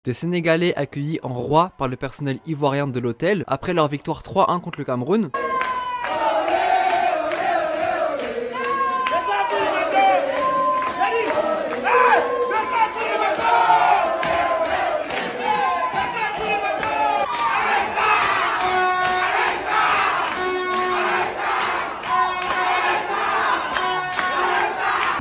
Des Sénégalais accueillis en roi par le personnel ivoirien de l'hôtel après leur victoire 3-1 contre le Cameroun.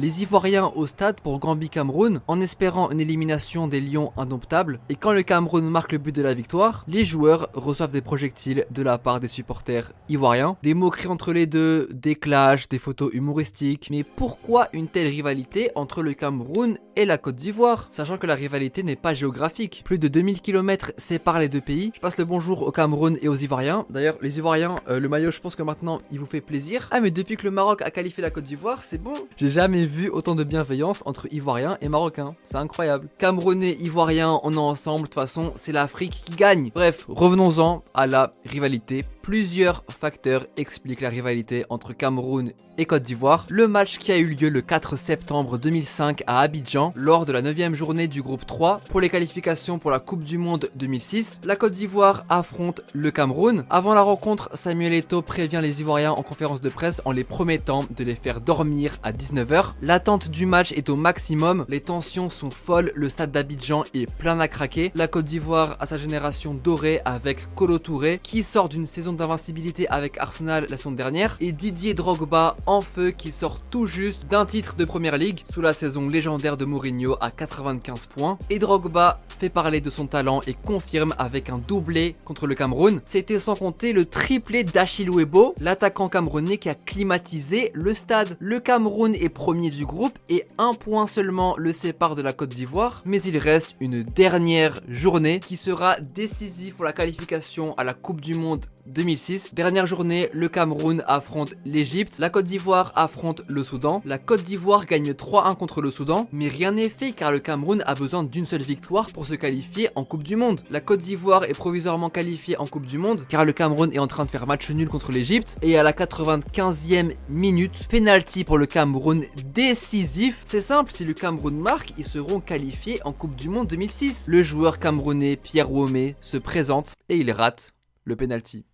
Les Ivoiriens au stade pour Gambie-Cameroun en espérant une élimination des Lions indomptables, et quand le Cameroun marque le but de la victoire, les joueurs reçoivent des projectiles de la part des supporters ivoiriens, des moqueries entre les deux, des clashs, des photos humoristiques. Mais pourquoi une telle rivalité entre le Cameroun et la Côte d'Ivoire, sachant que la rivalité n'est pas géographique? Plus de 2000 km séparent les deux pays. Je passe le bonjour au Cameroun et aux Ivoiriens. D'ailleurs, les Ivoiriens, le maillot, je pense que maintenant il vous fait plaisir. Ah, mais depuis que le Maroc a qualifié la Côte d'Ivoire, c'est bon. J'ai jamais vu autant de bienveillance entre Ivoiriens et Marocains, c'est incroyable. Camerounais, Ivoiriens, on est ensemble, de toute façon c'est l'Afrique qui gagne. Bref, revenons-en à la rivalité. Plusieurs facteurs expliquent la rivalité entre Cameroun et Côte d'Ivoire. Le match qui a eu lieu le 4 septembre 2005 à Abidjan, lors de la 9e journée du groupe 3 pour les qualifications pour la Coupe du Monde 2006. La Côte d'Ivoire affronte le Cameroun. Avant la rencontre, Samuel Eto'o prévient les Ivoiriens en conférence de presse en les promettant de les faire dormir à 19h. L'attente du match est au maximum, les tensions sont folles, le stade d'Abidjan est plein à craquer. La Côte d'Ivoire a sa génération dorée avec Kolo Touré qui sort d'une saison d'invincibilité avec Arsenal la saison dernière, et Didier Drogba en feu qui sort tout juste d'un titre de Première Ligue sous la saison légendaire de Mourinho à 95 points. Et Drogba fait parler de son talent et confirme avec un doublé contre le Cameroun. C'était sans compter le triplé d'Achille Webo, l'attaquant camerounais qui a climatisé le stade. Le Cameroun est premier du groupe et un point seulement le sépare de la Côte d'Ivoire, mais il reste une dernière journée qui sera décisive pour la qualification à la Coupe du Monde 2006. Dernière journée, le Cameroun affronte l'Égypte, la Côte d'Ivoire affronte le Soudan. La Côte d'Ivoire gagne 3-1 contre le Soudan, mais rien n'est fait car le Cameroun a besoin d'une seule victoire pour se qualifier en Coupe du Monde. La Côte d'Ivoire est provisoirement qualifiée en Coupe du Monde car le Cameroun est en train de faire match nul contre l'Égypte, et à la 95e minute, penalty pour le Cameroun décisif. C'est simple, si le Cameroun marque, ils seront qualifiés en Coupe du Monde 2006. Le joueur camerounais Pierre Womé se présente et il rate le penalty.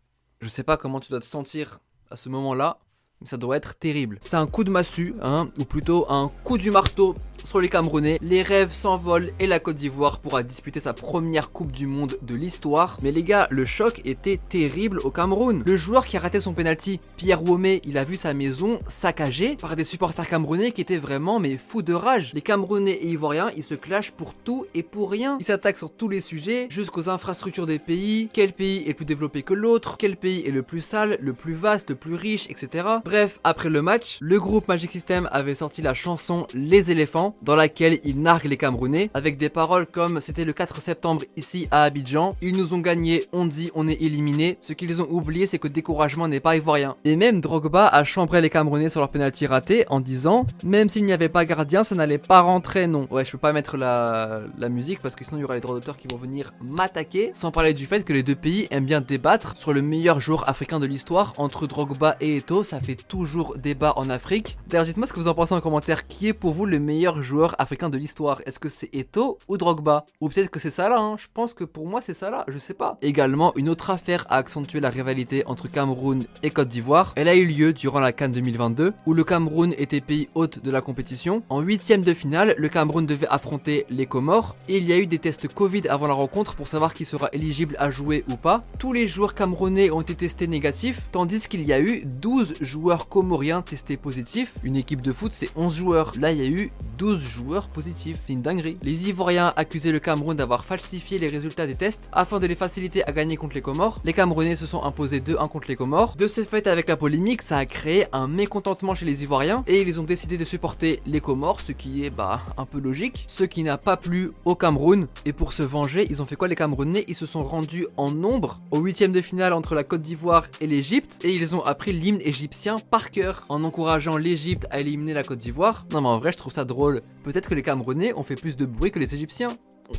Je sais pas comment tu dois te sentir à ce moment-là, mais ça doit être terrible. C'est un coup de massue, ou plutôt un coup du marteau sur les Camerounais. Les rêves s'envolent et la Côte d'Ivoire pourra disputer sa première Coupe du Monde de l'histoire. Mais les gars, le choc était terrible au Cameroun. Le joueur qui a raté son penalty, Pierre Womé, il a vu sa maison saccagée par des supporters camerounais qui étaient vraiment fous de rage. Les Camerounais et Ivoiriens, ils se clashent pour tout et pour rien. Ils s'attaquent sur tous les sujets, jusqu'aux infrastructures des pays. Quel pays est le plus développé que l'autre? Quel pays est le plus sale, le plus vaste, le plus riche, etc. Bref, après le match, le groupe Magic System avait sorti la chanson Les Éléphants, dans laquelle ils narguent les Camerounais avec des paroles comme c'était le 4 septembre ici à Abidjan, ils nous ont gagné, on dit on est éliminé. Ce qu'ils ont oublié, c'est que découragement n'est pas ivoirien. Et même Drogba a chambré les Camerounais sur leur penalty raté en disant même s'il n'y avait pas gardien, ça n'allait pas rentrer, non. Ouais, je peux pas mettre la musique parce que sinon il y aura les droits d'auteur qui vont venir m'attaquer. Sans parler du fait que les deux pays aiment bien débattre sur le meilleur joueur africain de l'histoire entre Drogba et Eto'o. Ça fait toujours débat en Afrique. D'ailleurs, dites-moi ce que vous en pensez en commentaire. Qui est pour vous le meilleur joueur africain de l'histoire? Est-ce que c'est Eto'o ou Drogba? Ou peut-être que c'est Salah, Je pense que pour moi c'est Salah, je sais pas. Également, une autre affaire a accentué la rivalité entre Cameroun et Côte d'Ivoire. Elle a eu lieu durant la CAN 2022 où le Cameroun était pays hôte de la compétition. En 8e de finale, le Cameroun devait affronter les Comores et il y a eu des tests Covid avant la rencontre pour savoir qui sera éligible à jouer ou pas. Tous les joueurs camerounais ont été testés négatifs, tandis qu'il y a eu 12 joueurs comoriens testés positifs. Une équipe de foot c'est 11 joueurs, là il y a eu 12 joueurs positifs, c'est une dinguerie. Les Ivoiriens accusaient le Cameroun d'avoir falsifié les résultats des tests afin de les faciliter à gagner contre les Comores. Les Camerounais se sont imposés 2-1 contre les Comores. De ce fait, avec la polémique, ça a créé un mécontentement chez les Ivoiriens et ils ont décidé de supporter les Comores, ce qui est un peu logique, ce qui n'a pas plu au Cameroun. Et pour se venger, ils ont fait quoi les Camerounais? Ils se sont rendus en nombre au 8e de finale entre la Côte d'Ivoire et l'Égypte et ils ont appris l'hymne égyptien par cœur en encourageant l'Égypte à éliminer la Côte d'Ivoire. Non mais en vrai je trouve ça drôle, peut-être que les Camerounais ont fait plus de bruit que les Égyptiens.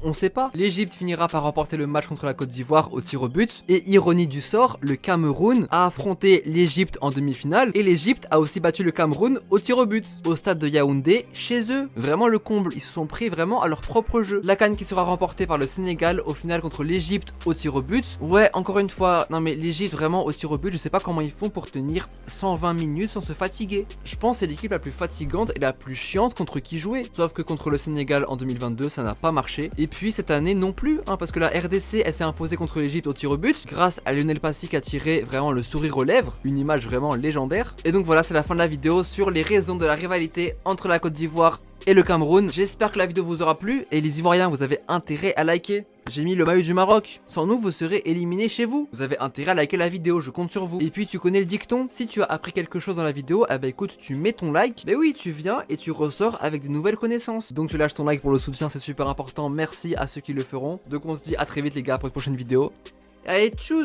On sait pas. L'Égypte finira par remporter le match contre la Côte d'Ivoire au tir au but. Et ironie du sort, le Cameroun a affronté l'Égypte en demi-finale. Et l'Égypte a aussi battu le Cameroun au tir au but. Au stade de Yaoundé, chez eux. Vraiment le comble. Ils se sont pris vraiment à leur propre jeu. La CAN qui sera remportée par le Sénégal au final contre l'Égypte au tir au but. Ouais, encore une fois, non mais l'Égypte vraiment au tir au but, je sais pas comment ils font pour tenir 120 minutes sans se fatiguer. Je pense que c'est l'équipe la plus fatigante et la plus chiante contre qui jouer. Sauf que contre le Sénégal en 2022, ça n'a pas marché. Et puis cette année non plus, hein, parce que la RDC, elle s'est imposée contre l'Égypte au tir au but, grâce à Lionel Passy qui a tiré vraiment le sourire aux lèvres, une image vraiment légendaire. Et donc voilà, c'est la fin de la vidéo sur les raisons de la rivalité entre la Côte d'Ivoire et le Cameroun. J'espère que la vidéo vous aura plu, et les Ivoiriens, vous avez intérêt à liker. J'ai mis le maillot du Maroc. Sans nous, vous serez éliminés chez vous. Vous avez intérêt à liker la vidéo, je compte sur vous. Et puis tu connais le dicton, si tu as appris quelque chose dans la vidéo, eh ben écoute, tu mets ton like. Mais oui, tu viens et tu ressors avec des nouvelles connaissances. Donc tu lâches ton like pour le soutien, c'est super important. Merci à ceux qui le feront. Donc on se dit à très vite les gars pour une prochaine vidéo. Allez, tchuss!